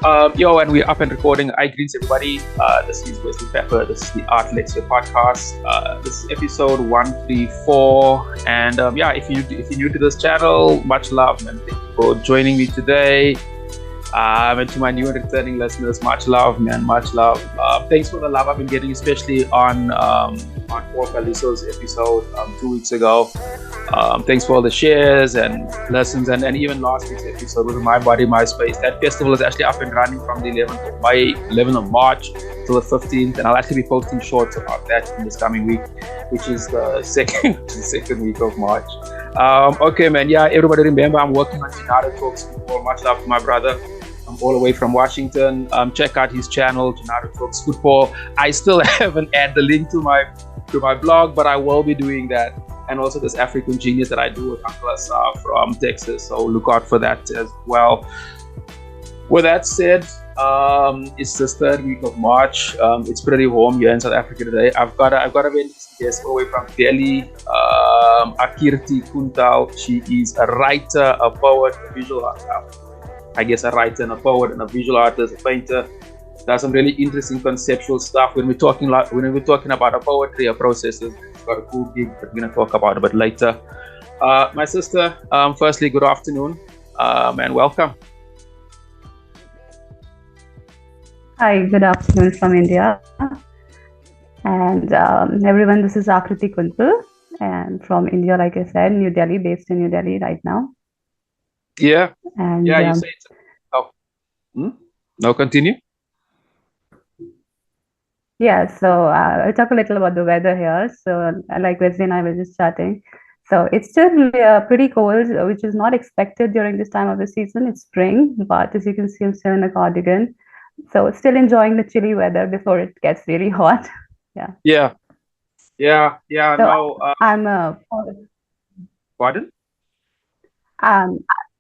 Yo, and we're up and recording. I greet everybody. This is Wesley Pepper. This is the Art Lexcia podcast. This is episode 134. And if you're new to this channel, much love, man. Thank you for joining me today. And to my new and returning listeners, much love, man. Much love. Thanks for the love I've been getting, especially on Paul Caliso's episode 2 weeks ago. Thanks for all the shares and lessons, and even last week's episode with My Body, My Space. That festival is actually up and running from the 11th of March to the 15th, and I'll actually be posting shorts about that in this coming week, which is the second week of March. Okay, man. Yeah, everybody remember I'm working on Gennaro Talks Football. Much love to my brother. I'm all the way from Washington. Check out his channel, Gennaro Talks Football. I still haven't added the link to my blog, but I will be doing that. And also this African Genius that I do with Uncle Asaf from Texas. So look out for that as well. With that said, it's the third week of March. It's pretty warm here in South Africa today. I've got a very interesting guest all the way from Delhi, Aakriti Kuntal. She is a writer, a poet, a visual artist. I guess a writer and a poet and a visual artist, a painter. Does some really interesting conceptual stuff. When we're talking about a poetry or processes, it's got a cool gig that we're going to talk about a bit later. My sister, firstly, good afternoon and welcome. Hi, good afternoon from India. And everyone, this is Aakriti Kuntal, and from India, like I said, New Delhi, based in New Delhi right now. Yeah. And yeah, you say it's... Oh. No, continue. Yeah, so I'll talk a little about the weather here. So like Wesley and I were just chatting. So it's still pretty cold, which is not expected during this time of the season. It's spring, but as you can see, I'm still in a cardigan. So still enjoying the chilly weather before it gets really hot. Yeah. So No. I'm a poet. Pardon?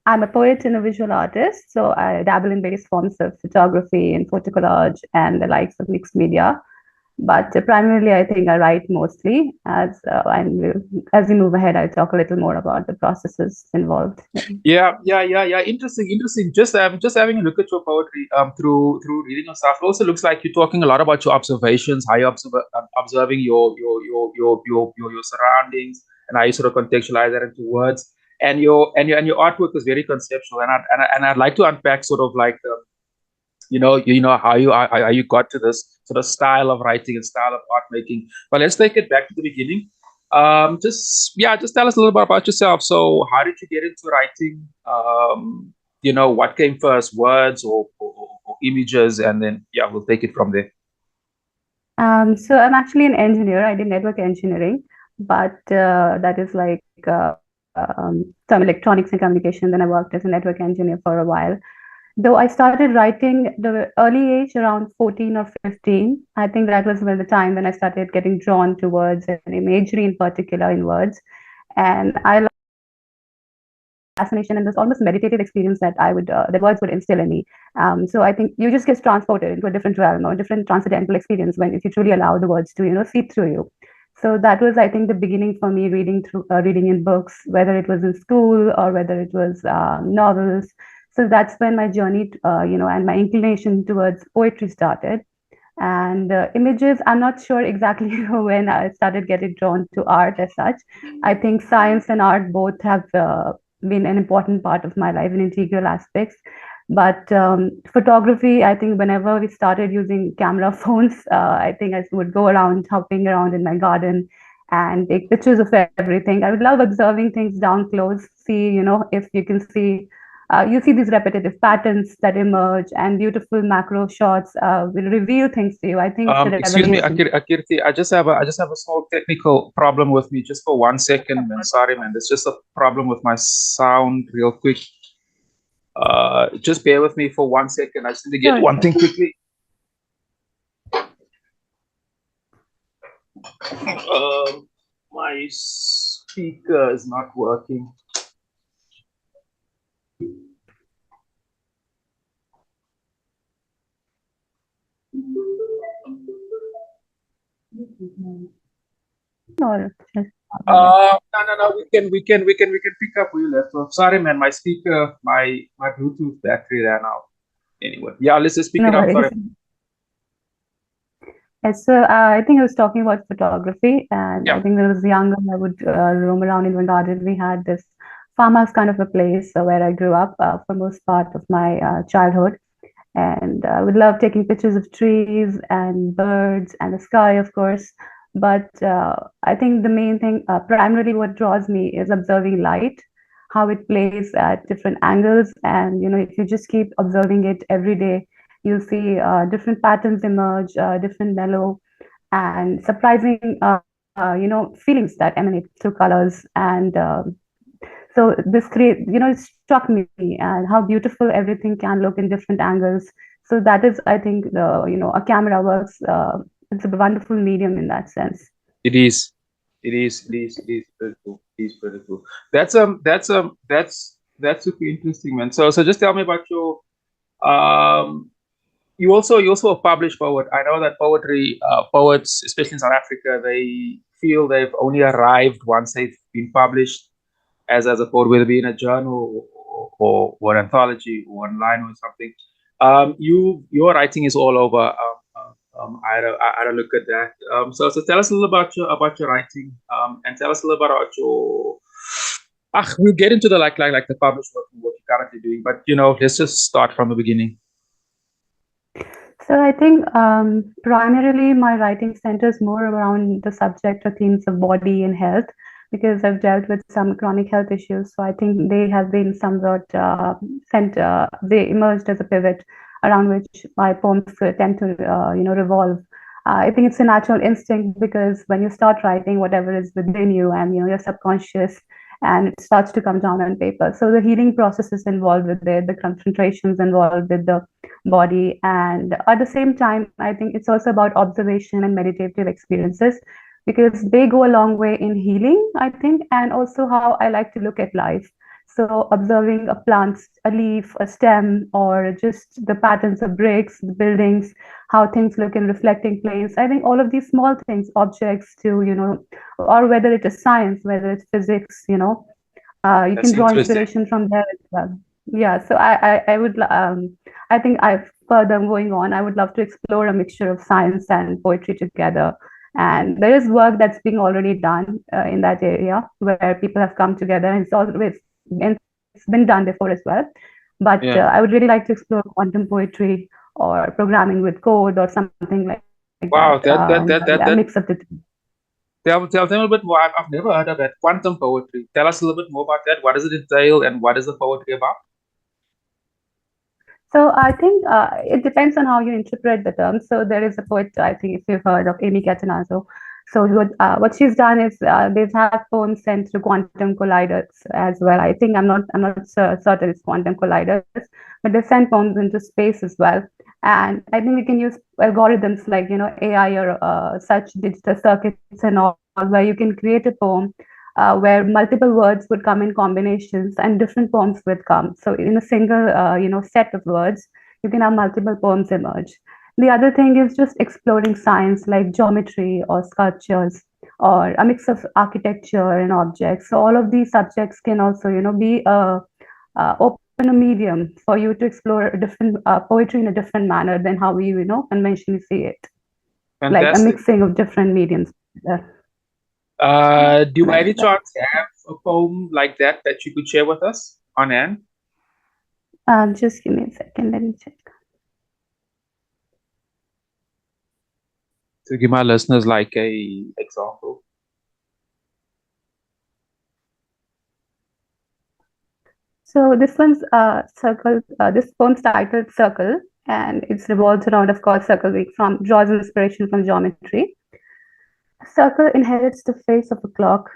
I'm a poet and a visual artist, so I dabble in various forms of photography and photo collage and the likes of mixed media. But primarily, I think I write mostly. As we move ahead, I'll talk a little more about the processes involved. Yeah. Interesting. Just having a look at your poetry through reading your stuff. It also looks like you're talking a lot about your observations, how you're observing your surroundings, and how you sort of contextualize that into words. And your artwork is very conceptual, and I'd like to unpack sort of like how you got to this sort of style of writing and style of art making. But let's take it back to the beginning. Just tell us a little bit about yourself. So how did you get into writing? What came first, words or images, and then we'll take it from there. So I'm actually an engineer. I did network engineering, but that is like some electronics and communication. Then I worked as a network engineer for a while. Though I started writing the early age, around 14 or 15. I think that was the time when I started getting drawn to words and imagery in particular in words. And I love fascination and this almost meditative experience that the words would instill in me. So I think you just get transported into a different realm or different transcendental experience if you truly allow the words to seep through you. So that was, I think, the beginning for me reading in books, whether it was in school or whether it was novels. So that's when my journey, and my inclination towards poetry started. And images, I'm not sure exactly when I started getting drawn to art as such. I think science and art both have been an important part of my life in integral aspects. But photography, I think whenever we started using camera phones, I think I would go around, hopping around in my garden and take pictures of everything. I would love observing things down close, see, if you can see, you see these repetitive patterns that emerge and beautiful macro shots will reveal things to you. I think excuse me, Aakriti, I just have a small technical problem with me. Just for 1 second, man. Sorry, man. There's just a problem with my sound real quick. Just bear with me for 1 second. I just need to get one thing quickly. My speaker is not working. No. We can pick up where you left off. Sorry, man. My speaker, my Bluetooth battery ran out. Anyway, yeah, let's just pick No it up. Sorry. worries. Yes, so I think I was talking about photography, and I Yeah. think when I was younger, I would roam around in my garden. We had this farmhouse kind of a place where I grew up for most part of my childhood, and I would love taking pictures of trees and birds and the sky, of course. But I think the main thing, primarily what draws me is observing light, how it plays at different angles. And, if you just keep observing it every day, you'll see different patterns emerge, different mellow and surprising, feelings that emanate through colors. And so this it struck me and how beautiful everything can look in different angles. So that is, I think, a camera works. It's a wonderful medium in that sense. It is. It is. It is. It is pretty cool. It is pretty cool. That's super interesting, man. So just tell me about your you also a published poet. I know that poets, especially in South Africa, they feel they've only arrived once they've been published as a poet, whether it be in a journal or an anthology or online or something. Your writing is all over. I had a look at that. So tell us a little about your writing, and tell us a little about your. We'll get into the like the published work and what you're currently doing, but let's just start from the beginning. So I think primarily my writing centers more around the subject or themes of body and health because I've dealt with some chronic health issues. So I think they have been somewhat they emerged as a pivot around which my poems tend to revolve. I think it's a natural instinct because when you start writing, whatever is within you and your subconscious, and it starts to come down on paper. So the healing process is involved with it, the concentrations involved with the body. And at the same time, I think it's also about observation and meditative experiences because they go a long way in healing, I think, and also how I like to look at life. So observing a plant, a leaf, a stem, or just the patterns of bricks, the buildings, how things look in reflecting planes. I think all of these small things, objects to, or whether it is science, whether it's physics, you That's can draw interesting. inspiration from there as well. Yeah, so I would I think I further going on, I would love to explore a mixture of science and poetry together. And there is work that's being already done in that area where people have come together, and it's been done before as well. But Yeah. I would really like to explore quantum poetry or programming with code or something like that. Wow. Yeah, mix of the two. Tell them a little bit more. I've never heard of that. Quantum poetry. Tell us a little bit more about that. What does it entail, and what is the poetry about? So I think it depends on how you interpret the term. So there is a poet, I think if you've heard of Amy Catanzaro. So what she's done is they've had poems sent to quantum colliders as well. I think I'm not certain it's quantum colliders, but they send poems into space as well. And I think we can use algorithms like AI or such digital circuits and all, where you can create a poem where multiple words would come in combinations and different poems would come. So in a single, set of words, you can have multiple poems emerge. The other thing is just exploring science like geometry or sculptures or a mix of architecture and objects. So all of these subjects can also, be open a medium for you to explore a different poetry in a different manner than how we, conventionally see it, like a Fantastic. mixing of different mediums. Do you by Like any that. chance have a poem like that you could share with us on hand? Just give me a second. Let me check. To give my listeners like a example. So this one's circle. This poem's titled "Circle," and it's revolves around, of course, circle week from draws inspiration from geometry. A circle inherits the face of a clock.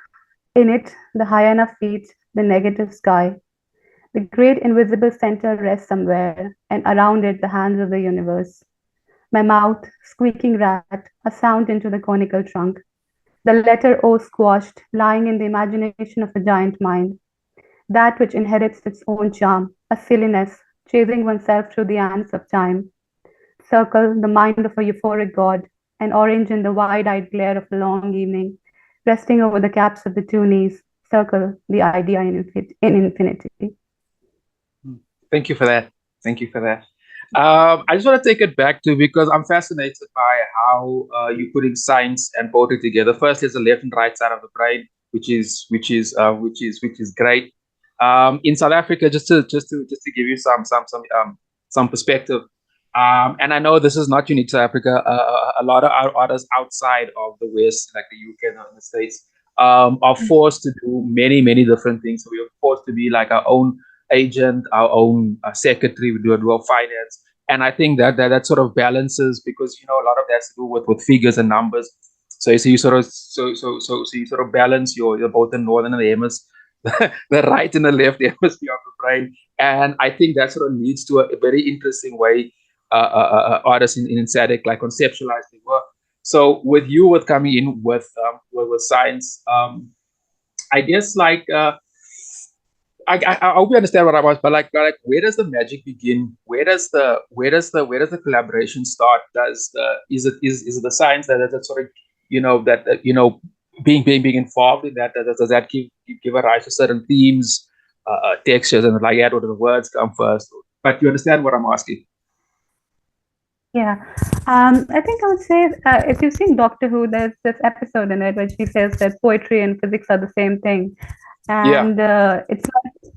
In it, the hyena feet the negative sky. The great invisible center rests somewhere, and around it, the hands of the universe. My mouth, squeaking rat, a sound into the conical trunk. The letter O squashed, lying in the imagination of a giant mind. That which inherits its own charm, a silliness, chasing oneself through the ants of time. Circle, the mind of a euphoric god, an orange in the wide eyed glare of a long evening, resting over the caps of the two knees. Circle, the idea in infinity. Thank you for that. Thank you for that. I just want to take it back to because I'm fascinated by how you're putting science and poetry together. First, there's the left and right side of the brain, which is great. In South Africa, just to give you some perspective, and I know this is not unique to Africa. A lot of our artists outside of the West, like the UK and the States, are forced to do many different things. So we are forced to be like our own agent, our own secretary. We do our finance, and I think that sort of balances because a lot of that's to do with figures and numbers. So you sort of you sort of balance your both the northern and the hemisphere, the right and the left hemisphere of the brain, and I think that sort of leads to a very interesting way artists in SADC like conceptualize their work. So with coming in with science, I guess like I hope you understand what I was, but like where does the magic begin? Where does the collaboration start? Does the is it the science that sort of that being involved in that does that give a rise to certain themes, textures, and like that, or do the words come first? But you understand what I'm asking? Yeah. I think I would say if you've seen Doctor Who, there's this episode in it where she says that poetry and physics are the same thing. Yeah, And it's like,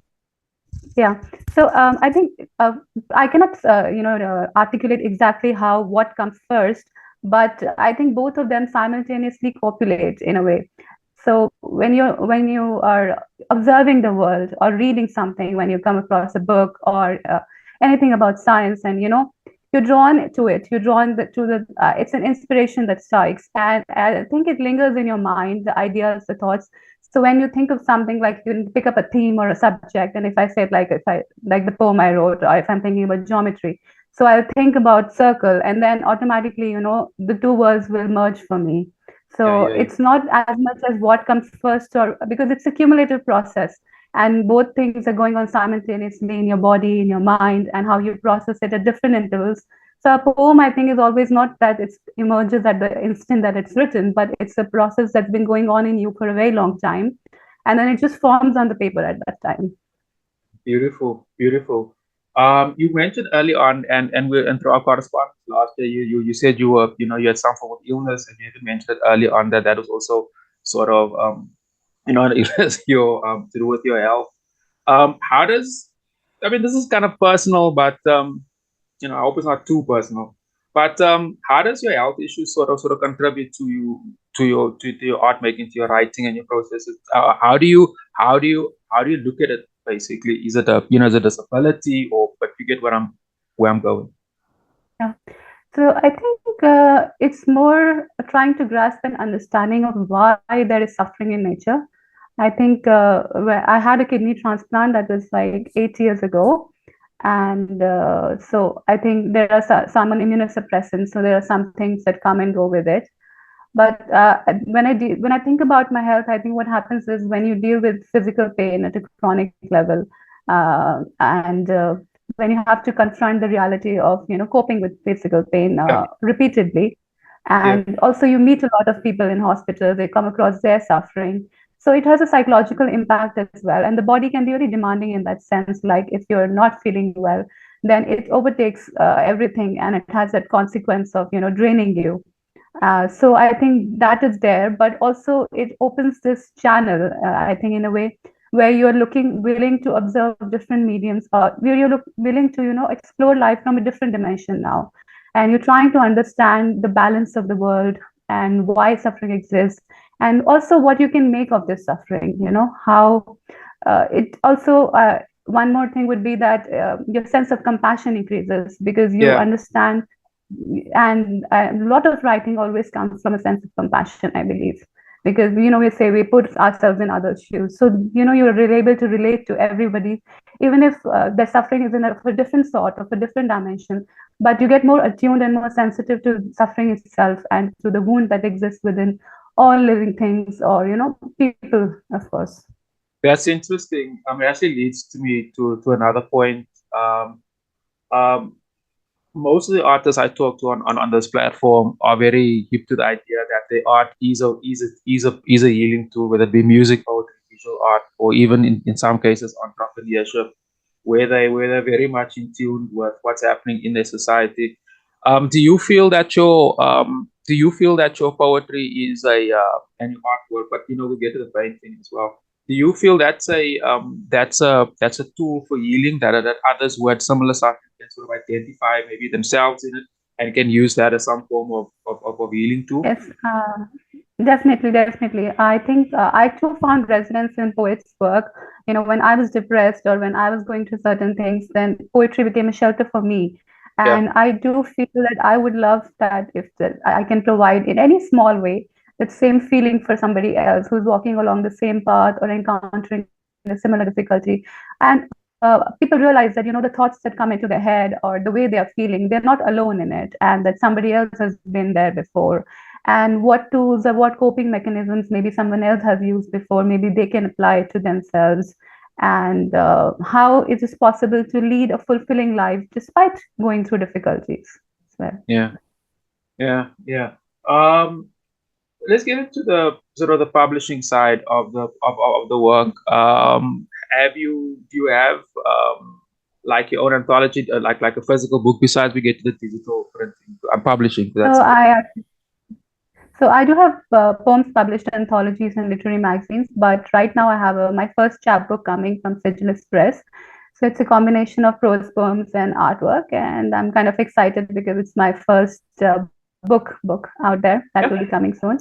yeah. So I think I cannot, articulate exactly how what comes first, but I think both of them simultaneously copulate in a way. So when you are observing the world or reading something, when you come across a book or anything about science, and you're drawn to it, you're drawn to the it's an inspiration that strikes, and I think it lingers in your mind, the ideas, the thoughts. So when you think of something, like you pick up a theme or a subject, and if I say, like, if I like the poem I wrote, or if I'm thinking about geometry, so I'll think about circle, and then automatically, the two words will merge for me. yeah, So yeah, yeah. it's not as much as what comes first, or because it's a cumulative process, and both things are going on simultaneously in your body, in your mind, and how you process it at different intervals. So a poem, I think, is always not that it emerges at the instant that it's written, but it's a process that's been going on in you for a very long time, and then it just forms on the paper at that time. Beautiful, beautiful. You mentioned early on, and through our correspondence last year, you said you had some form of illness, and you even mentioned it early on that was also sort of an illness to do with your health. How does I mean, this is kind of personal, but I hope it's not too personal. But how does your health issues sort of contribute to your art making, to your writing and your processes? How do you look at it basically? Is it a disability, or but you get where I'm going? Yeah. So I think it's more trying to grasp an understanding of why there is suffering in nature. I think where I had a kidney transplant that was like 8 years ago, and so I think there are some immunosuppressants. So there are some things that come and go with it. But when I think about my health, I think what happens is when you deal with physical pain at a chronic level, and when you have to confront the reality of coping with physical pain Yeah, repeatedly, yeah, and also you meet a lot of people in hospitals, they come across their suffering. So it has a psychological impact as well, and the body can be very demanding in that sense. Like if you're not feeling well, then it overtakes everything, and it has that consequence of draining you. So I think that is there, but also it opens this channel, I think, in a way where you're looking willing to observe different mediums, where you're willing to explore life from a different dimension now, and you're trying to understand the balance of the world and why suffering exists, and also what you can make of this suffering. How it also one more thing would be that your sense of compassion increases because you yeah. understand, and a lot of writing always comes from a sense of compassion, I believe, because we say we put ourselves in others shoes, so you're really able to relate to everybody, even if their suffering is of a different sort, of a different dimension, but you get more attuned and more sensitive to suffering itself and to the wound that exists within all living things, or people, of course. That's interesting. It actually leads to me to another point. Um, um, Most of the artists I talk to on this platform are very hip to the idea that the art is a healing tool, whether it be music, poetry, visual art, or even in some cases entrepreneurship, where they're very much in tune with what's happening in their society. Do you feel that your poetry is a an artwork? But we'll get to the painting as well. Do you feel that's a tool for healing that others who had similar suffering can sort of identify maybe themselves in it and can use that as some form of healing tool? Yes, definitely, definitely. I think I too found resonance in poets' work. When I was depressed or when I was going through certain things, then poetry became a shelter for me. Yeah, And I do feel that I would love that if I can provide in any small way that same feeling for somebody else who's walking along the same path or encountering a similar difficulty. And people realize that, the thoughts that come into their head or the way they are feeling, they're not alone in it, and that somebody else has been there before, and what tools or what coping mechanisms maybe someone else has used before, maybe they can apply it to themselves, and how it is possible to lead a fulfilling life despite going through difficulties as well. yeah, yeah. Um, let's get into the sort of the publishing side of the work. Do you have like your own anthology, like a physical book besides we get to the digital printing and publishing? So That's I do have poems published in anthologies and literary magazines, but right now I have my first chapbook coming from Sigillus Press. So it's a combination of prose poems and artwork, and I'm kind of excited because it's my first book out there that yeah. will be coming soon.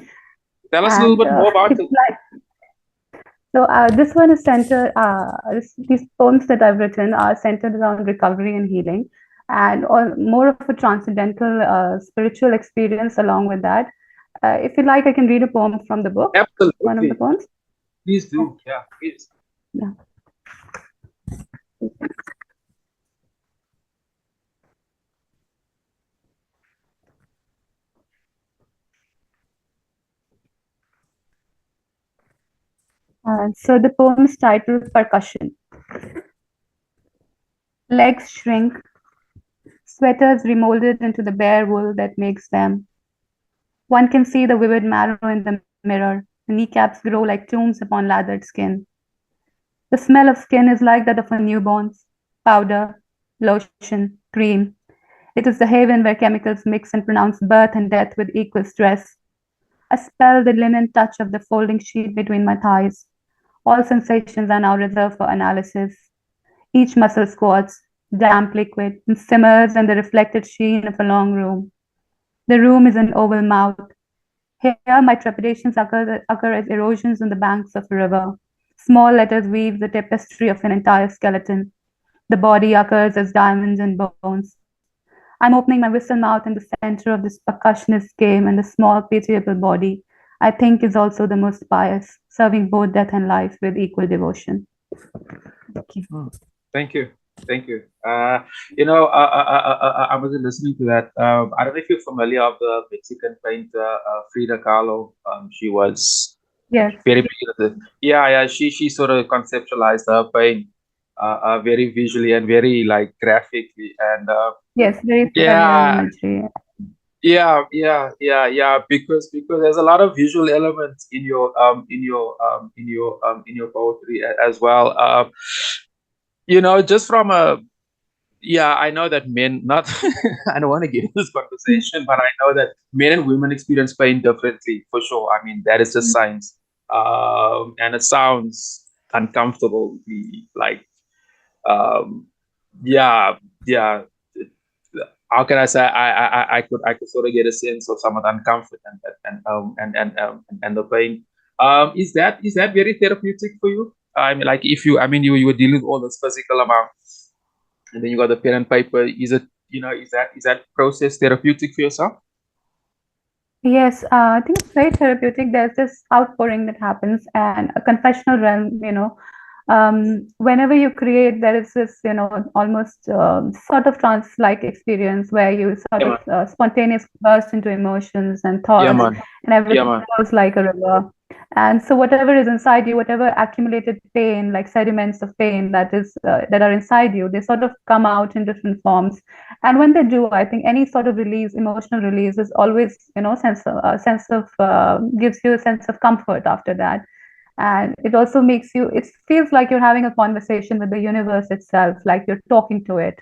Tell us a little And bit more about it's it. like this one is centered. These poems that I've written are centered around recovery and healing, and more of a transcendental spiritual experience along with that. If you like, I can read a poem from the book. One of the Absolutely, poems. please do. Yeah, please. Yeah. So the poem is titled Percussion. Legs shrink, sweaters remolded into the bare wool that makes them. One can see the vivid marrow in the mirror. The kneecaps grow like tombs upon lathered skin. The smell of skin is like that of a newborn's powder, lotion, cream. It is the haven where chemicals mix and pronounce birth and death with equal stress. I spell the linen touch of the folding sheet between my thighs. All sensations are now reserved for analysis. Each muscle squats, damp liquid, and simmers in the reflected sheen of a long room. The room is an oval mouth. Here, my trepidations occur as erosions on the banks of a river. Small letters weave the tapestry of an entire skeleton. The body occurs as diamonds and bones. I'm opening my whistle mouth in the center of this percussionist game, and the small, pitiable body, I think, is also the most pious, serving both death and life with equal devotion. Thank you. Thank you. Thank you. I was listening to that. I don't know if you're familiar of the Mexican painter Frida Kahlo. She was Yes, very big into this. Yeah. She sort of conceptualized her paint very visually and very like graphically. And yes, very familiar yeah, imagery. yeah. Because there's a lot of visual elements in your poetry as well. Just from a yeah, I know that men not I don't want to get into this conversation, but I know that men and women experience pain differently for sure. I mean, that is just science. And it sounds uncomfortable. Like, um, yeah, yeah. How can I say? I could sort of get a sense of some of the uncomfort and the pain. Is that very therapeutic for you? I mean, like if you, I mean, you were dealing with all this physical amount, and then you got the pen and paper. Is that process therapeutic for yourself? Yes, I think it's very therapeutic. There's this outpouring that happens, and a confessional realm, whenever you create, there is this, almost sort of trance-like experience where you sort Yeah, of man. spontaneously burst into emotions and Yeah, thoughts, man. and Yeah, everything man. flows like a river. And so, whatever is inside you, whatever accumulated pain, like sediments of pain that are inside you, they sort of come out in different forms. And when they do, I think any sort of release, emotional release, is always, sense of gives you a sense of comfort after that. And it also makes you, it feels like you're having a conversation with the universe itself, like you're talking to it.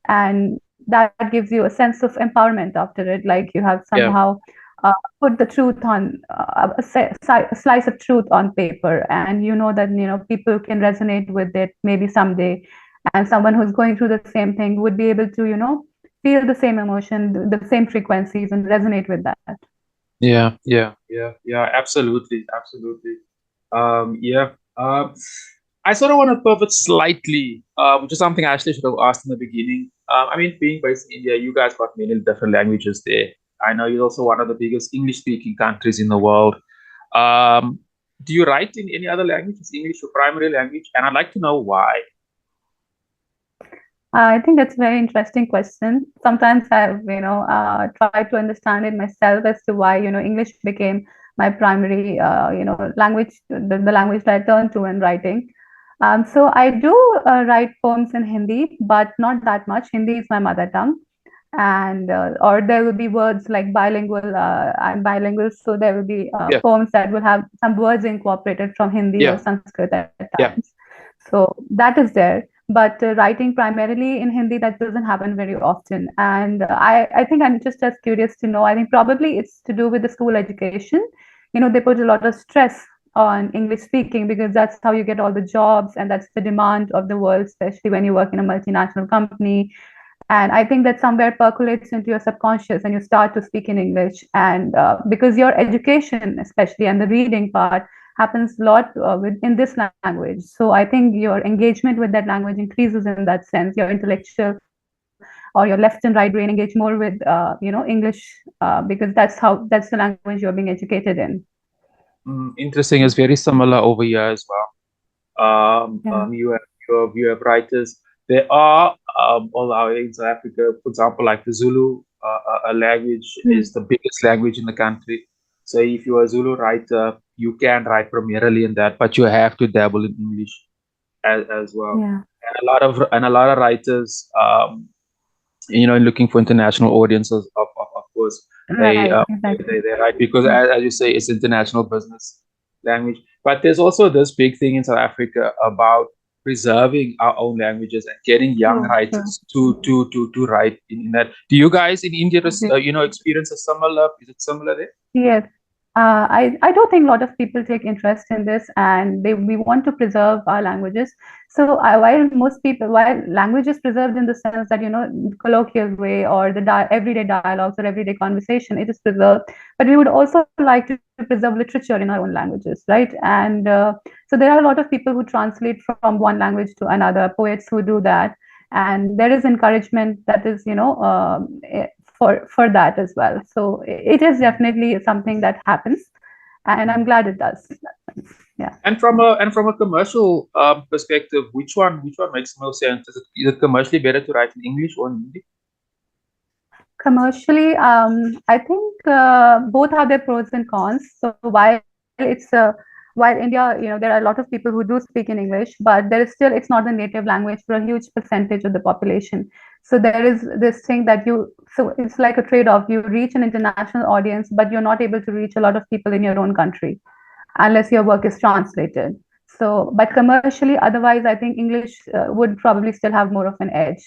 And that gives you a sense of empowerment after it, like you have Yeah. somehow put the truth on a slice of truth on paper, and you know that people can resonate with it maybe someday, and someone who's going through the same thing would be able to feel the same emotion, the same frequencies, and resonate with that. Yeah, absolutely, absolutely. Yeah. I sort of want to pivot slightly, which is something I actually should have asked in the beginning. I mean, being based in India, you guys got many different languages there. I know you're also one of the biggest English-speaking countries in the world. Um, do you write in any other language? Is English your primary language? And I'd like to know why. I think that's a very interesting question. Sometimes I've, tried to understand it myself as to why, English became my primary, language, the language that I turned to in writing. So I do write poems in Hindi, but not that much. Hindi is my mother tongue. And or there will be words like bilingual. I'm bilingual, so there will be Yeah, poems that will have some words incorporated from Hindi or yeah, Sanskrit at yeah. times. So that is there, but writing primarily in Hindi, that doesn't happen very often. And I think I'm just as curious to know. I think probably it's to do with the school education. They put a lot of stress on English speaking because that's how you get all the jobs, and that's the demand of the world, especially when you work in a multinational company. And I think that somewhere percolates into your subconscious and you start to speak in English. And because your education, especially, and the reading part happens a lot in this language. So I think your engagement with that language increases in that sense. Your intellectual or your left and right brain engage more with English, because that's the language you're being educated in. Interesting. Is very similar over here as well. Yeah. You have writers. There are, although in South Africa, for example, like the Zulu language Mm. is the biggest language in the country. So if you're a Zulu writer, you can write primarily in that, but you have to dabble in English as well. Yeah. And a lot of writers, looking for international audiences, of course, they, Right. uh, Exactly. they write because, as you say, it's international business language. But there's also this big thing in South Africa about preserving our own languages and getting young True. True. writers to write in that. Do you guys in India, experience a similar? Is it similar there? Yes, I do think a lot of people take interest in this, and we want to preserve our languages. So while language is preserved in the sense that colloquial way or the everyday dialogues or everyday conversation, it is preserved. But we would also like to preserve literature in our own languages, right? And so there are a lot of people who translate from one language to another, poets who do that, and there is encouragement that is for that as well. So it is definitely something that happens, and I'm glad it does. Yeah. And from a commercial perspective, which one makes most sense? Is it commercially better to write in English or in Hindi? Commercially, I think both have their pros and cons. So while India, there are a lot of people who do speak in English, but there is still, it's not the native language for a huge percentage of the population. So there is this thing that so it's like a trade-off. You reach an international audience, but you're not able to reach a lot of people in your own country unless your work is translated. So, but commercially, otherwise, I think English would probably still have more of an edge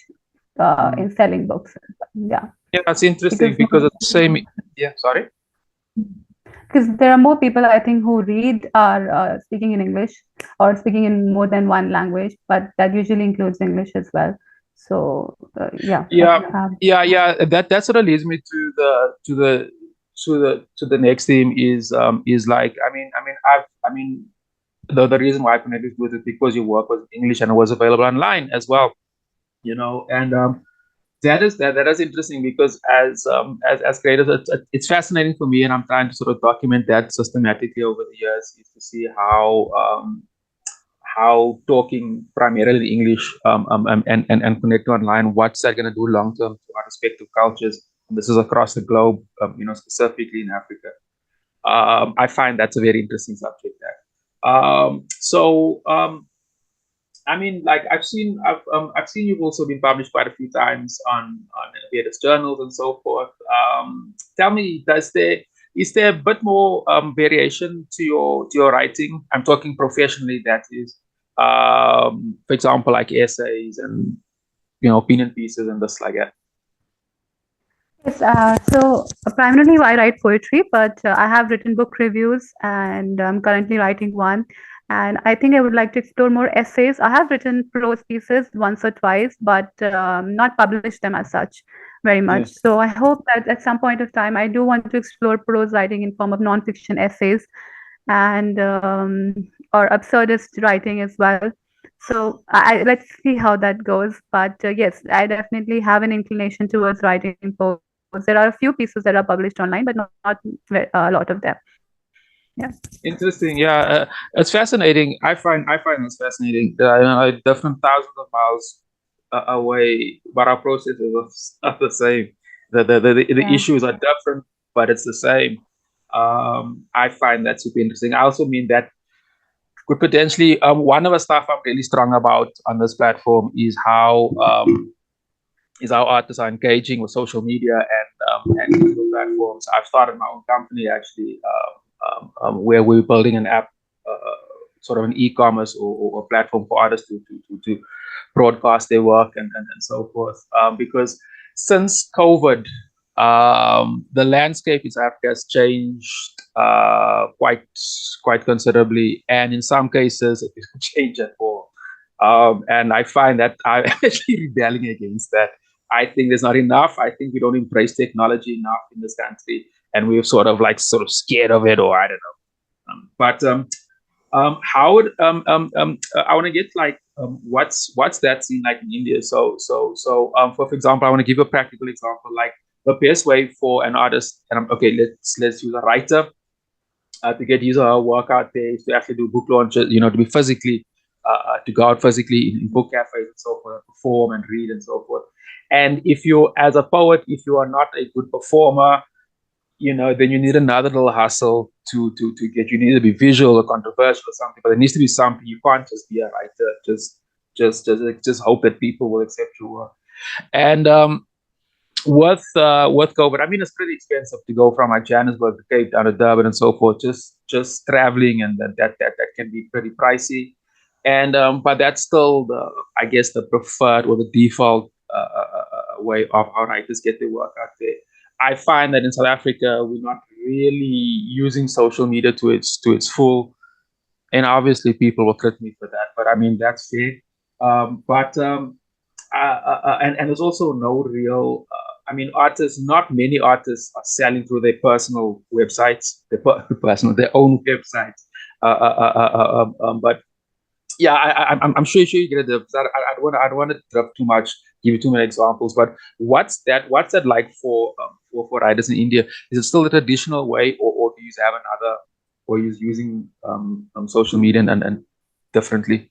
Mm. in selling books. Yeah, Yeah, that's interesting because because it's the same. Yeah, sorry. there are more people I think who read are speaking in English or speaking in more than one language, but that usually includes English as well. So yeah, but Yeah, yeah. That sort of leads me to the next theme is like the reason why I connected with it because your work was in English and it was available online as well. And that is interesting because as creators, it's fascinating for me, and I'm trying to sort of document that systematically over the years, is to see how talking primarily in English, and connecting online, what's that going to do long term to our respective cultures? And this is across the globe, specifically in Africa. I find that's a very interesting subject there. I mean, like I've seen you've also been published quite a few times on various journals and so forth. Tell me, is there a bit more variation to your writing? I'm talking professionally, that is, for example, like essays and opinion pieces and this like that. Yes, so primarily I write poetry, but I have written book reviews and I'm currently writing one. And I think I would like to explore more essays. I have written prose pieces once or twice, but not published them as such very Yeah. much. So I hope that at some point of time I do want to explore prose writing in form of non-fiction essays and or absurdist writing as well. So let's see how that goes. But yes, I definitely have an inclination towards writing prose. There are a few pieces that are published online, but not a lot of them. Yeah. Interesting. Yeah, it's fascinating. I find this fascinating. Different thousands of miles away, but our processes are the same. The Yeah. issues are different, but it's the same. I find that super interesting. I also mean that could potentially one of the stuff I'm really strong about on this platform is how artists are engaging with social media and digital platforms. I've started my own company actually, where we're building an app, sort of an e-commerce or a platform for artists to broadcast their work and so forth. Because since COVID, the landscape in South Africa has changed quite considerably, and in some cases it didn't change at all. And I find that I'm actually rebelling against that. I think there's not enough. I think we don't embrace technology enough in this country, and we're sort of scared of it, or I don't know. But how would I want to get like what's that scene like in India? So for example, I want to give a practical example, like the best way for an artist, and okay, let's use a writer to get user work out there is to actually do book launches, to be physically, to go out physically in book cafes and so forth, perform and read and so forth. And if you, as a poet, if you are not a good performer, then you need another little hustle to get. You need to be visual or controversial or something, but there needs to be something. You can't just be a writer. Just hope that people will accept your work. And with COVID, I mean, it's pretty expensive to go from like Johannesburg to Cape Town to Durban and so forth. Just traveling, and that can be pretty pricey. And but that's still I guess the preferred or the default way of how writers get their work out there. I find that in South Africa we're not really using social media to its full, and obviously people will crit me for that. But I mean that's fair. But and there's also no real. I mean, not many artists are selling through their personal websites, their own websites. But yeah, I'm sure you get it. I don't want to drop too much, give you too many examples. But what's that like for writers in India? Is it still the traditional way, or do you have another, or you using social media and differently?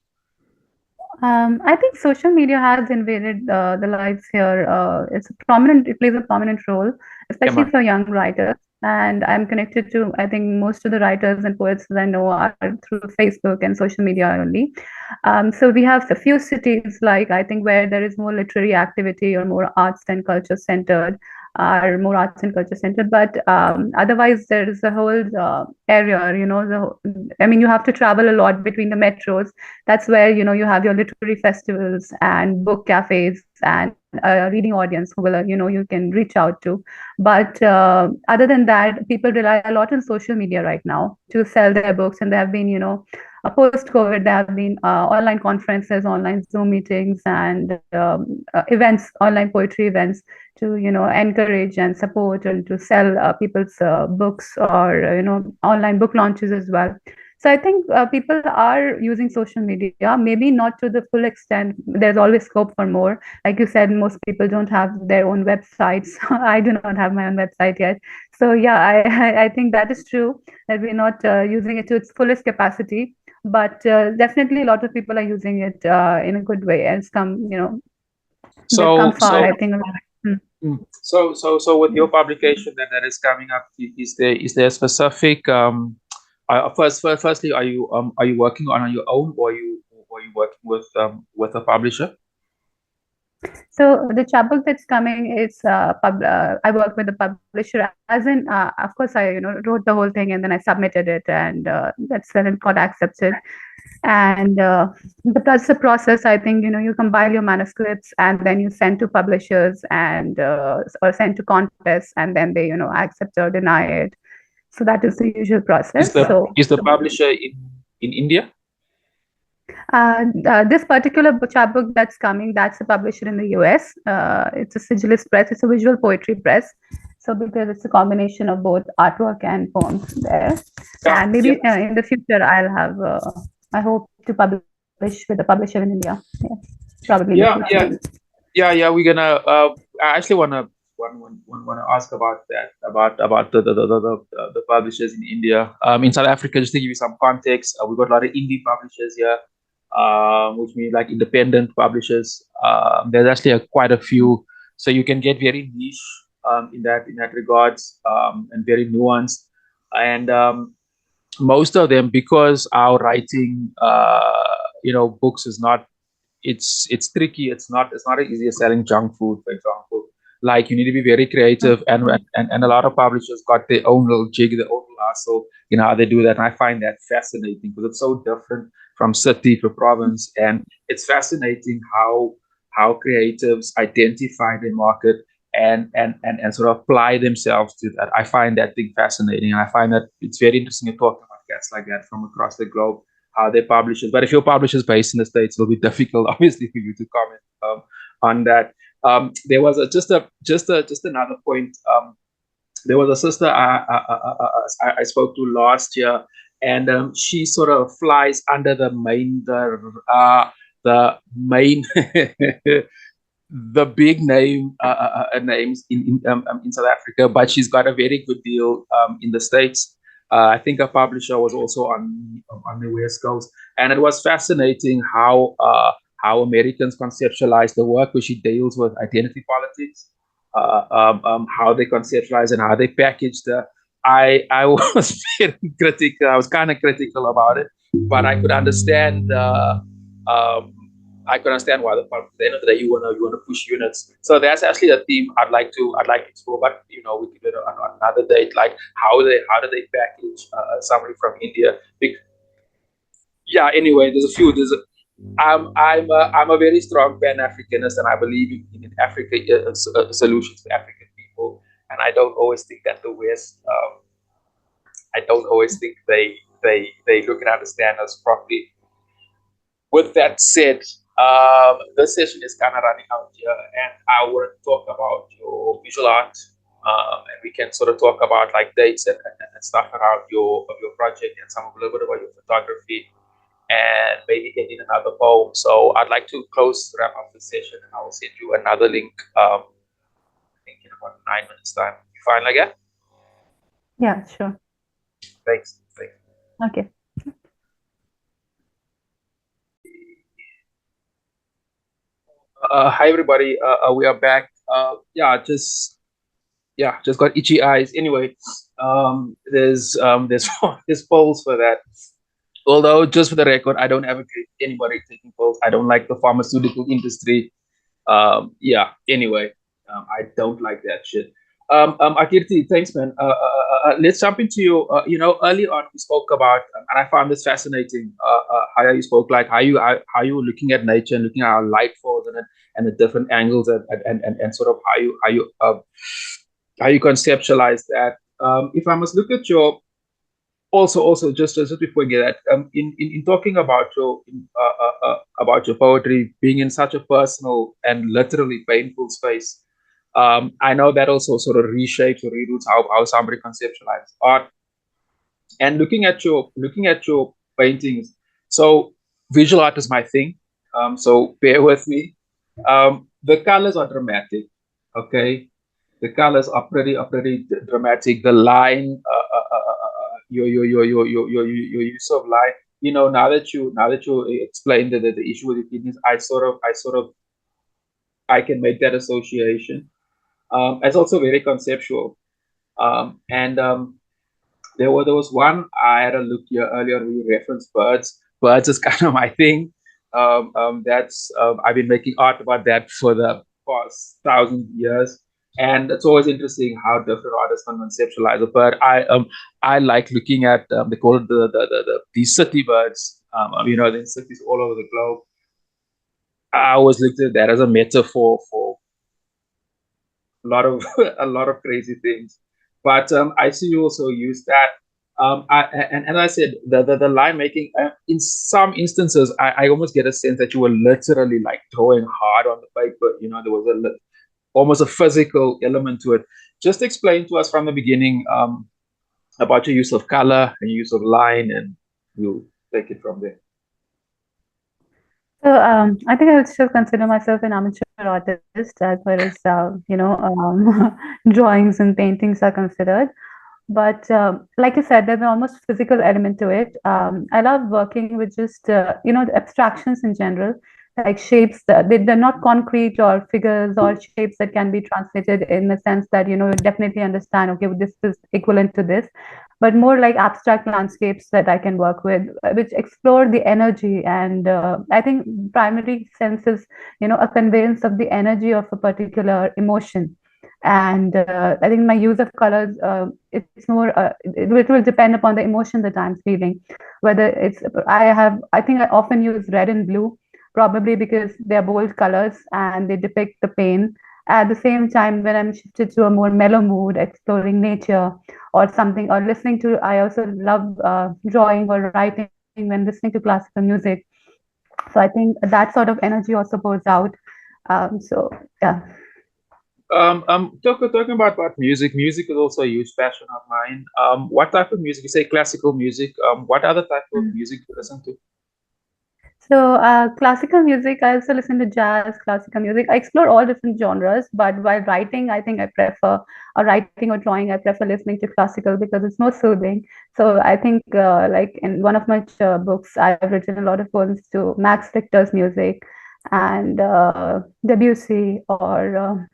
I think social media has invaded the lives here. It plays a prominent role, Come especially on. for young writers. And I'm connected to, I think, most of the writers and poets that I know are through Facebook and social media only. So we have a few cities, like I think, where there is more literary activity or more arts and culture centered, are more arts and culture centered. But otherwise, there is a whole area, I mean, you have to travel a lot between the metros. That's where you have your literary festivals and book cafes and reading audience who will you can reach out to. But other than that, people rely a lot on social media right now to sell their books, and there have been post COVID, there have been online conferences, online Zoom meetings, and events, online poetry events to encourage and support and to sell people's books, or online book launches as well. So I think people are using social media, maybe not to the full extent. There's always scope for more. Like you said, most people don't have their own websites. I do not have my own website yet. So yeah, I think that is true, that we're not using it to its fullest capacity. But definitely, a lot of people are using it in a good way, and they've come So far. so I think. so with your publication that is coming up, is there a specific firstly, are you working on your own, or are you working with a publisher? So the chapbook that's coming is I work with the publisher, as in of course I wrote the whole thing and then I submitted it, and that's when it got accepted. And that's the process. I think you compile your manuscripts and then you send to publishers and or send to contests, and then they accept or deny it. So that is the usual process. Is the publisher in India? This particular chapbook that's coming, that's a publisher in the US. It's a Sigilist press. It's a visual poetry press. So because it's a combination of both artwork and poems there. Yeah, And maybe in the future I'll have, I hope to publish with a publisher in India. Yeah, probably in the future. We're gonna. I actually wanna ask about that, about the publishers in India. In South Africa, just to give you some context, we've got a lot of indie publishers here, which means like independent publishers. There's actually quite a few, so you can get very niche in that regards, and very nuanced. And most of them, because our writing, books is not, it's tricky. It's not as easy as selling junk food, for example. Like, you need to be very creative, and a lot of publishers got their own little jig, their own little hustle, how they do that. And I find that fascinating because it's so different from city to province, and it's fascinating how creatives identify the market and sort of apply themselves to that. I find that thing fascinating, and I find that it's very interesting to talk about guests like that from across the globe, how they publish it. But if your publisher is based in the States, it'll be difficult, obviously, for you to comment on that. There was just another point. There was a sister I spoke to last year, and she sort of flies under the main the big names in South Africa, but she's got a very good deal in the States. I think a publisher was also on the West Coast, and it was fascinating how Americans conceptualize the work, where she deals with identity politics, how they conceptualize and how they package the. I was very critical. I was kind of critical about it, but I could understand. I could understand why at the end of the day you wanna push units. So that's actually a theme I'd like to explore. But we can do it on another date. Like how do they package somebody from India? Anyway, I'm a very strong Pan Africanist, and I believe in Africa solutions for African people. And I don't always think that the West. I don't always think they look and understand us properly. With that said, this session is kind of running out here, and I want to talk about your visual art, and we can sort of talk about like dates and stuff around your project, and a little bit about your photography, and maybe get in another poem. So I'd like to wrap up the session, and I will send you another link. I think in about 9 minutes time. You fine like that? Yeah, sure. Thanks. Okay. Hi everybody. We are back. Just got itchy eyes. Anyway, there's polls for that. Although, just for the record, I don't advocate anybody taking polls. I don't like the pharmaceutical industry. Anyway, I don't like that shit. Aakriti, thanks, man. Let's jump into you. Early on we spoke about, and I found this fascinating. How you spoke, like how you were looking at nature and looking at how light falls in it, and the different angles, and sort of how you conceptualize that. If I must look at your also just before we get that, in talking about your poetry being in such a personal and literally painful space. I know that also sort of reshapes or reroutes how somebody conceptualizes art. And looking at your paintings, so visual art is my thing. So bear with me. The colors are dramatic. Okay, the colors are pretty dramatic. The line, your use of line. Now that you explained the issue with the kidneys, I can make that association. It's also very conceptual. And there was one I had a look here earlier. We referenced birds. Birds is kind of my thing. That's I've been making art about that for the past 1,000 years, and it's always interesting how different artists can conceptualize it. But I like looking at they call it these city birds. The cities all over the globe. I always looked at that as a metaphor for a lot of a lot of crazy things. But I see you also use that. And as I said, the line making, in some instances, I almost get a sense that you were literally like drawing hard on the paper. There was almost a physical element to it. Just explain to us from the beginning about your use of color and use of line, and we'll take it from there. So I think I would still consider myself an amateur artist as far as drawings and paintings are considered. But like you said, there's an almost physical element to it. I love working with just the abstractions in general, like shapes that they're not concrete or figures or shapes that can be translated in the sense that you definitely understand. Okay, this is equivalent to this, but more like abstract landscapes that I can work with, which explore the energy. And I think primary sense is a conveyance of the energy of a particular emotion. And I think my use of colors, it's more, it will depend upon the emotion that I'm feeling. Whether it's, I think I often use red and blue, probably because they're bold colors and they depict the pain. At the same time, when I'm shifted to a more mellow mood, exploring nature or something, or listening to, I also love drawing or writing when listening to classical music. So I think that sort of energy also goes out. So yeah. Talking about music. Music is also a huge passion of mine. What type of music? You say classical music. What other type of music do you listen to? So, classical music, I also listen to jazz, classical music. I explore all different genres, but while writing, I think I prefer, or writing or drawing, I prefer listening to classical because it's more soothing. So, I think, like in one of my books, I've written a lot of poems to Max Richter's music and Debussy or,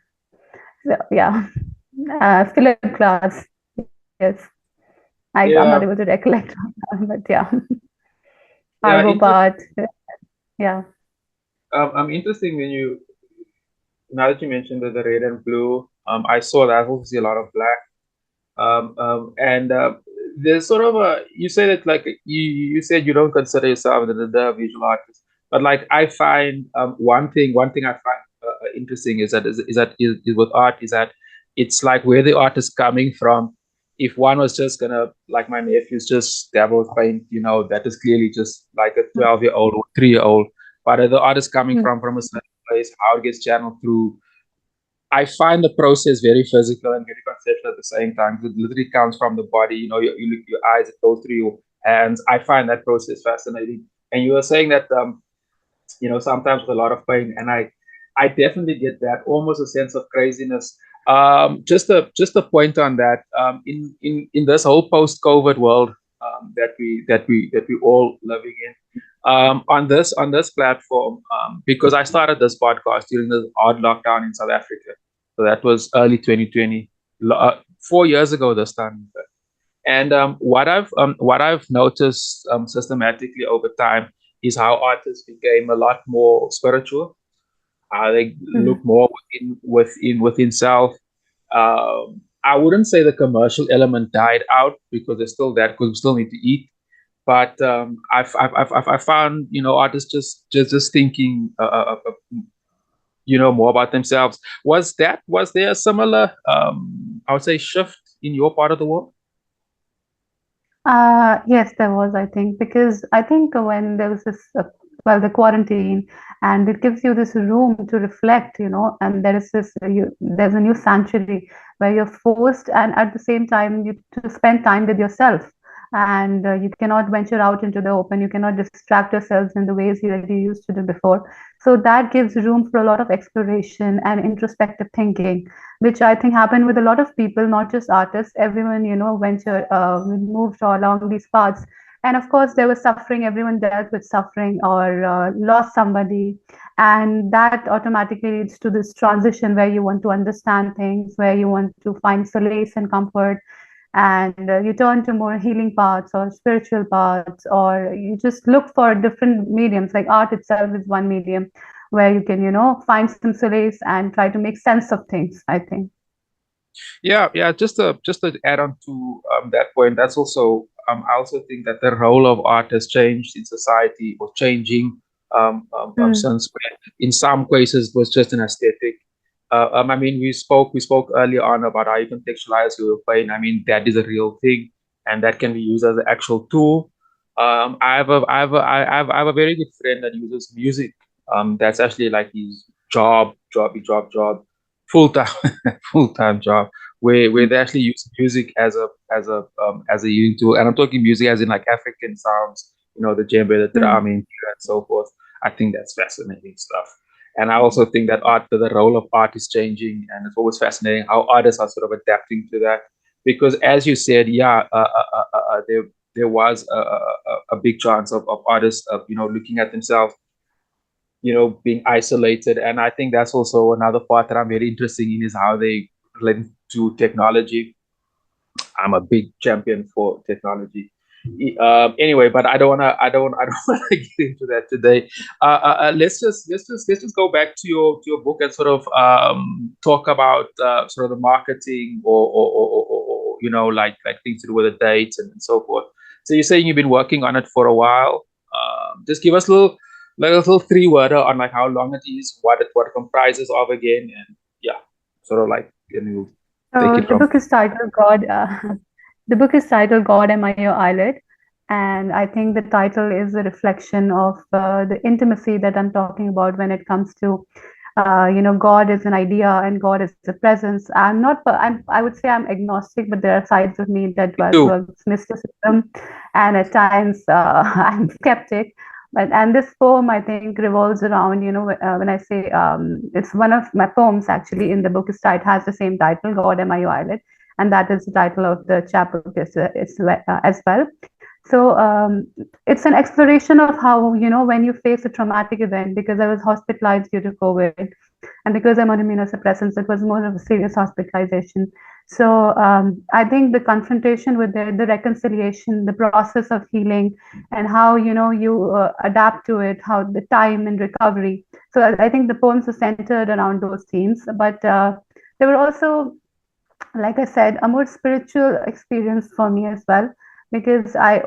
yeah, Philip Glass. Yes, I'm not Yeah, able to recollect, but yeah, yeah. Arvo Part. Yeah. I'm interesting when you now that you mentioned the red and blue. I saw that. I also see a lot of black. And there's sort of a you say that like you said you don't consider yourself the visual artist, but like I find one thing I find interesting is with art is that it's like where the art is coming from. If one was just gonna like my nephew's just dabble with paint, that is clearly just like a 12-year-old or 3-year-old. But the art is coming Mm. from a certain place, how it gets channeled through. I find the process very physical and very conceptual at the same time. It literally comes from the body. You look your eyes, it goes through your hands. I find that process fascinating. And you were saying that sometimes with a lot of pain, and I definitely get that almost a sense of craziness. Just a point on that. In this whole post-COVID world that we all living in, on this platform, because I started this podcast during the hard lockdown in South Africa, so that was early 2020, 4 years ago this time. And what I've noticed systematically over time is how artists became a lot more spiritual. How they look Mm. more within self. I wouldn't say the commercial element died out because there's still that because we still need to eat. But I found artists just thinking more about themselves. Was there a similar I would say shift in your part of the world? Yes, there was, I think, because I think when there was this, well, the quarantine, and it gives you this room to reflect, and there is there's a new sanctuary where you're forced, and at the same time, you to spend time with yourself, and you cannot venture out into the open. You cannot distract yourselves in the ways that you used to do before. So that gives room for a lot of exploration and introspective thinking, which I think happened with a lot of people, not just artists. Everyone, moved along these paths. And of course, there was suffering. Everyone dealt with suffering or lost somebody. And that automatically leads to this transition where you want to understand things, where you want to find solace and comfort. and you turn to more healing paths or spiritual paths, or you just look for different mediums. Like art itself is one medium where you can, find some solace and try to make sense of things, I think. Yeah. Just to add on to that point, that's also I also think that the role of art has changed in society, or changing Mm, since when in some cases it was just an aesthetic. I mean, we spoke earlier on about how you contextualize your pain. I mean, that is a real thing, and that can be used as an actual tool. I have a very good friend that uses music. That's actually like his job, full time, full time job, where they actually use music as a healing tool. And I'm talking music as in like African sounds, the djembe, the mm, drum, and so forth. I think that's fascinating stuff. And I also think that the role of art is changing, and it's always fascinating how artists are sort of adapting to that. Because as you said, yeah, there was a big chance of artists, looking at themselves, being isolated. And I think that's also another part that I'm very interested in, is how they relate to technology. I'm a big champion for technology. Anyway, but I don't want to get into that today. Let's just go back to your book and sort of talk about sort of the marketing, or like things to do with the dates and so forth. So you're saying you've been working on it for a while. Just give us a little three-worder on like how long it is, what it comprises of again, and yeah, sort of like, can you take So it from? the book is titled God, Am I Your Eyelid? And I think the title is a reflection of the intimacy that I'm talking about when it comes to, God is an idea and God is a presence. I would say I'm agnostic, but there are sides of me that dwell Two. towards mysticism. And at times I'm skeptic. And this poem, I think, revolves around, when I say it's one of my poems actually in the book. It has the same title, God, Am I Your Eyelid? And that is the title of the chapbook as well. So it's an exploration of how, when you face a traumatic event, because I was hospitalized due to COVID, and because I'm on immunosuppressants, it was more of a serious hospitalization. So I think the confrontation with the reconciliation, the process of healing, and how you adapt to it, how the time and recovery. So I think the poems are centered around those themes, but they were also, like I said, a more spiritual experience for me as well, because I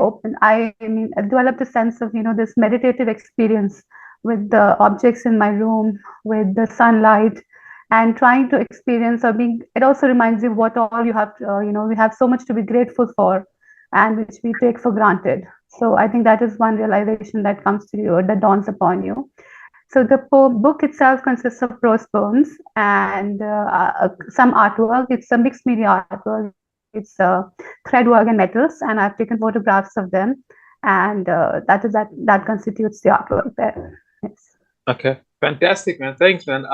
developed a sense of, this meditative experience with the objects in my room, with the sunlight, and trying to experience or being. It also reminds you what all you have, we have so much to be grateful for, and which we take for granted. So I think that is one realization that comes to you or that dawns upon you. So the book itself consists of prose poems and some artwork. It's a mixed media artwork. It's thread work and metals, and I've taken photographs of them, and that constitutes the artwork there. Yes. Okay, fantastic, man. Thanks, man.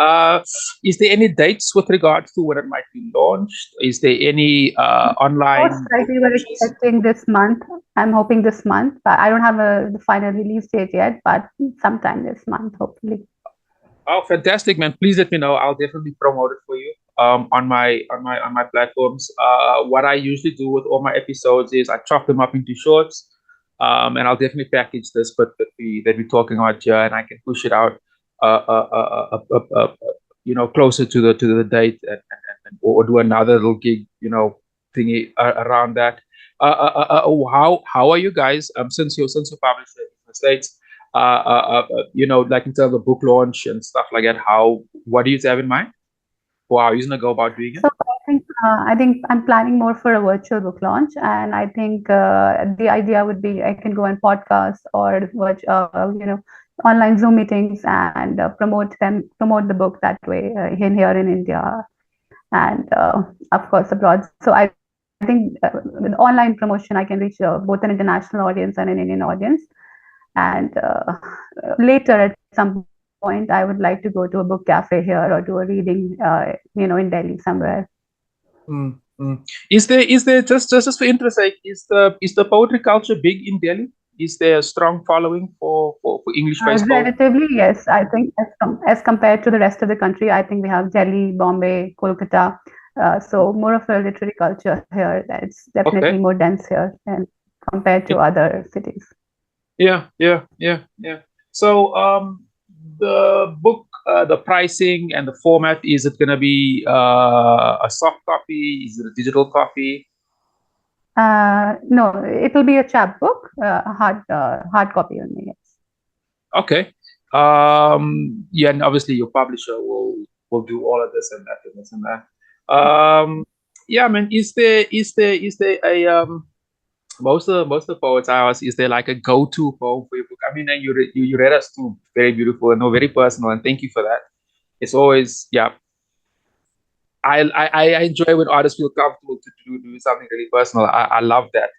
Is there any dates with regards to when it might be launched? Is there any Most online book likely, we're launches? expecting this month. I'm hoping this month, but I don't have the final release date yet. But sometime this month, hopefully. Oh, fantastic, man. Please let me know. I'll definitely promote it for you on my platforms. What I usually do with all my episodes is I chop them up into shorts. And I'll definitely package this, but that we're talking about here, and I can push it out closer to the date, or do another little gig, thingy around that. How are you guys? Since you published it in the States, like in terms of book launch and stuff like that, what do you have in mind? Or how are you gonna go about doing it? So I think I'm planning more for a virtual book launch, and I think the idea would be I can go on podcasts or online Zoom meetings and promote the book that way here in India, and of course abroad. So I think with online promotion, I can reach both an international audience and an Indian audience. And later, at some point, I would like to go to a book cafe here or do a reading, in Delhi somewhere. Mm, mm. Is there just for interest sake, is the poetry culture big in Delhi? Is there a strong following for English-based poetry? Relatively, yes. I think as compared to the rest of the country, I think we have Delhi, Bombay, Kolkata. So more of a literary culture here. It's definitely Okay. more dense here and compared to It, other cities. yeah. So, the book, the pricing and the format, is it going to be a soft copy? Is it a digital copy? No, it'll be a chapbook, a hard copy only. Yes. Okay. Yeah, and obviously your publisher will do all of this and that and this and that. Yeah, man. Is there a most of the poets I ask, is there like a go-to poem for your book? I mean, and you read us two very beautiful and no, very personal, and thank you for that. It's always, yeah. I enjoy when artists feel comfortable to do something really personal. I love that.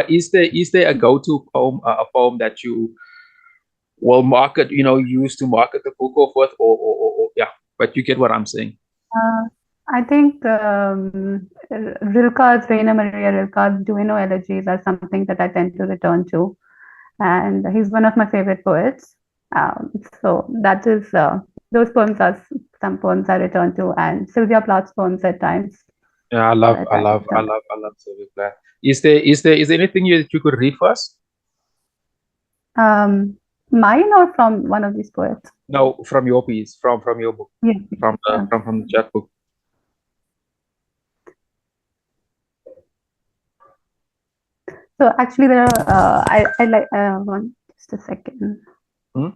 Is there a go-to poem, a poem that you will market, use to market the book off with, or yeah, but you get what I'm saying. Uh, I think Rilke's, Rainer Maria Rilke's Duino elegies are something that I tend to return to, and he's one of my favorite poets. So that is those poems are some poems I return to, and Sylvia Plath's poems at times Yeah, I love, that I I love, I return. love, I love Sylvia Plath. Is there anything you could read first? Mine or from one of these poets? No, from your piece, from your book, Yes. from the Okay. from the chat book. So actually, there are I like one just a second. Hmm?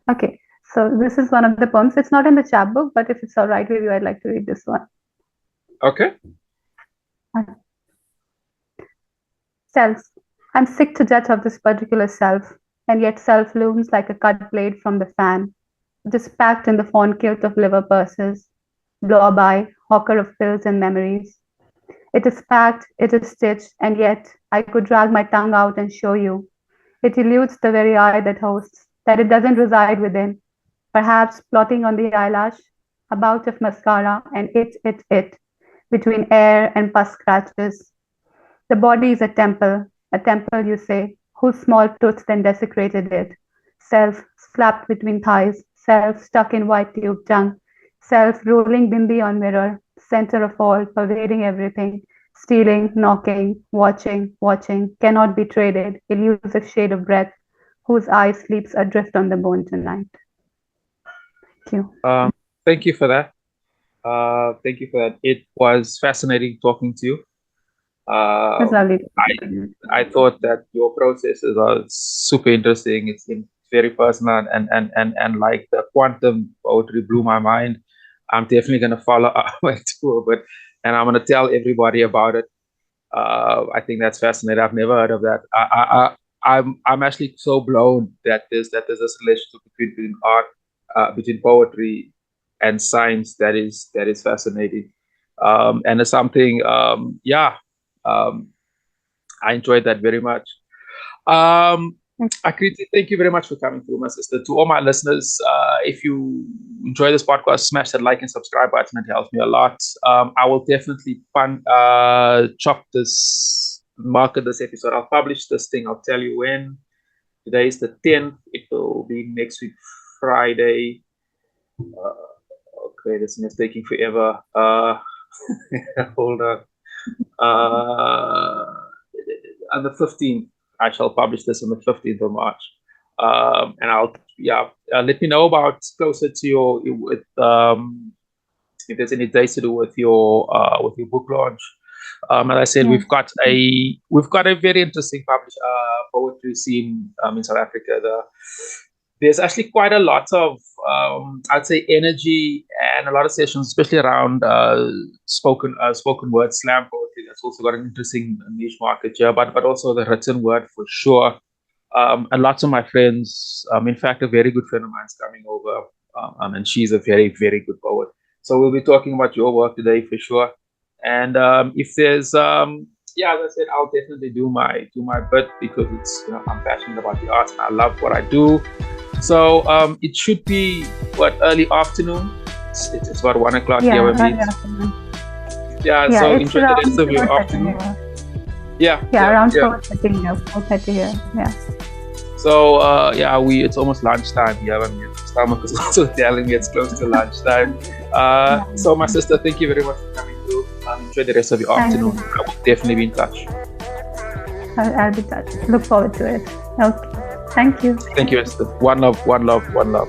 Okay, so this is one of the poems. It's not in the chapbook, but if it's all right with you, I'd like to read this one. Okay. Self. I'm sick to death of this particular self, and yet self looms like a cut blade from the fan. It is packed in the fawn kilt of liver purses, blob eye, hawker of pills and memories. It is packed, it is stitched, and yet I could drag my tongue out and show you. It eludes the very eye that hosts, that it doesn't reside within. Perhaps plotting on the eyelash, a bout of mascara, and it, between air and pus scratches. The body is a temple, you say, whose small tooth then desecrated it. Self slapped between thighs, self stuck in white tube tongue, self rolling bindi on mirror, center of all, pervading everything, stealing, knocking, watching, cannot be traded, elusive shade of breath, whose eye sleeps adrift on the bone tonight. Thank you. Thank you for that. Thank you for that. It was fascinating talking to you. That's lovely. I thought that your processes are super interesting. It's very personal, and like the quantum poetry blew my mind. I'm definitely gonna follow up my tour, and I'm gonna tell everybody about it. I think that's fascinating. I've never heard of that. I'm actually so blown that there's this relationship between art, between poetry and science that is fascinating. And it's something, yeah. Um, I enjoyed that very much. Akriti, thank you very much for coming through, my sister. To all my listeners, if you enjoy this podcast, smash that like and subscribe button. It helps me a lot. I will definitely market this episode. I'll publish this thing. I'll tell you when. Today is the 10th. It will be next week, Friday. Okay, this thing is taking forever. Hold on. On the 15th, I shall publish this on the 15th of March. And let me know about closer to if there's any dates to do with your book launch. As I said, Yes. we've got a very interesting poetry scene in South Africa. There's actually quite a lot of I'd say energy and a lot of sessions, especially around spoken word slam poetry. That's also got an interesting niche market here, but also the written word for sure. And lots of my friends, in fact, a very good friend of mine is coming over, and she's a very, very good poet. So we'll be talking about your work today for sure. And if there's, as I said, I'll definitely do my bit because it's I'm passionate about the arts and I love what I do. So it should be early afternoon. It's about 1 o'clock here with me. Yeah. So enjoy the rest of your afternoon. Yeah, around 4:30 here. 4:30 here. Yeah. So it's almost lunchtime. Yeah, my stomach is also telling me it's close to lunchtime. So, my sister, thank you very much for coming through. Enjoy the rest of your afternoon. I will definitely be in touch. I'll be touched. Look forward to it. Okay. Thank you. Thank you, Esther. One love, one love, one love.